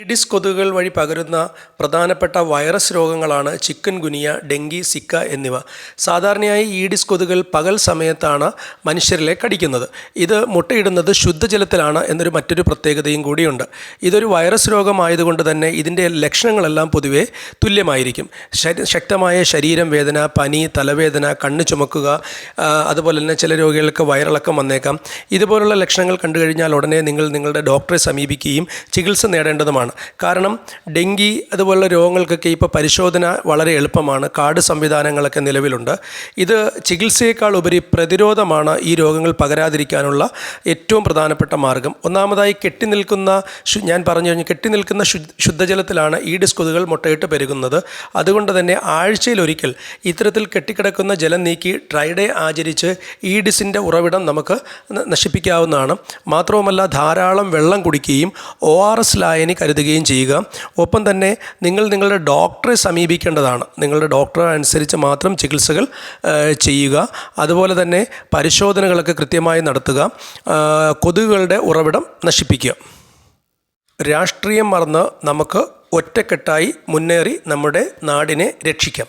Aedes കൊതുകുകൾ വഴി പകരുന്ന പ്രധാനപ്പെട്ട വൈറസ് രോഗങ്ങളാണ് ചിക്കൻ ഗുനിയ, ഡെങ്കി, സിക്ക എന്നിവ. സാധാരണയായി ഈഡിസ് കൊതുകുകൾ പകൽ സമയത്താണ് മനുഷ്യരിലെ കടിക്കുന്നത്. ഇത് മുട്ടയിടുന്നത് ശുദ്ധജലത്തിലാണ് എന്നൊരു മറ്റൊരു പ്രത്യേകതയും കൂടിയുണ്ട്. ഇതൊരു വൈറസ് രോഗമായതുകൊണ്ട് തന്നെ ഇതിൻ്റെ ലക്ഷണങ്ങളെല്ലാം പൊതുവെ തുല്യമായിരിക്കും. ശക്തമായ ശരീരം വേദന, പനി, തലവേദന, കണ്ണ് ചുമക്കുക, അതുപോലെ തന്നെ ചില രോഗികൾക്ക് വയറിളക്കം വന്നേക്കാം. ഇതുപോലുള്ള ലക്ഷണങ്ങൾ കണ്ടു കഴിഞ്ഞാൽ ഉടനെ നിങ്ങളുടെ ഡോക്ടറെ സമീപിക്കുകയും ചികിത്സ നേടേണ്ടതുമാണ്. കാരണം ഡെങ്കി അതുപോലുള്ള രോഗങ്ങൾക്കൊക്കെ ഇപ്പോൾ പരിശോധന വളരെ എളുപ്പമാണ്. കാർഡ് സംവിധാനങ്ങളൊക്കെ നിലവിലുണ്ട്. ഇത് ചികിത്സയേക്കാൾ ഉപരി പ്രതിരോധമാണ് ഈ രോഗങ്ങൾ പകരാതിരിക്കാനുള്ള ഏറ്റവും പ്രധാനപ്പെട്ട മാർഗം. ഒന്നാമതായി ഞാൻ പറഞ്ഞു കഴിഞ്ഞു, കെട്ടിനിൽക്കുന്ന ശുദ്ധജലത്തിലാണ് ഈഡിസ് കൊതുകുകൾ മുട്ടയിട്ട് പെരുകുന്നത്. അതുകൊണ്ട് തന്നെ ആഴ്ചയിലൊരിക്കൽ ഇത്തരത്തിൽ കെട്ടിക്കിടക്കുന്ന ജലം നീക്കി ഡ്രൈ ഡേ ആചരിച്ച് ഈഡിസിൻ്റെ ഉറവിടം നമുക്ക് നശിപ്പിക്കാവുന്നതാണ്. മാത്രവുമല്ല, ധാരാളം വെള്ളം കുടിക്കുകയും ORS ലായനി കരുതുകയും ചെയ്യുക. ഒപ്പം തന്നെ നിങ്ങളുടെ ഡോക്ടറെ സമീപിക്കേണ്ടതാണ്. നിങ്ങളുടെ ഡോക്ടറെ അനുസരിച്ച് മാത്രം ചികിത്സകൾ ചെയ്യുക. അതുപോലെ തന്നെ പരിശോധനകളൊക്കെ കൃത്യമായി നടത്തുക. കൊതുകുകളുടെ ഉറവിടം നശിപ്പിക്കുക. രാഷ്ട്രീയം മറന്ന് നമുക്ക് ഒറ്റക്കെട്ടായി മുന്നേറി നമ്മുടെ നാടിനെ രക്ഷിക്കാം.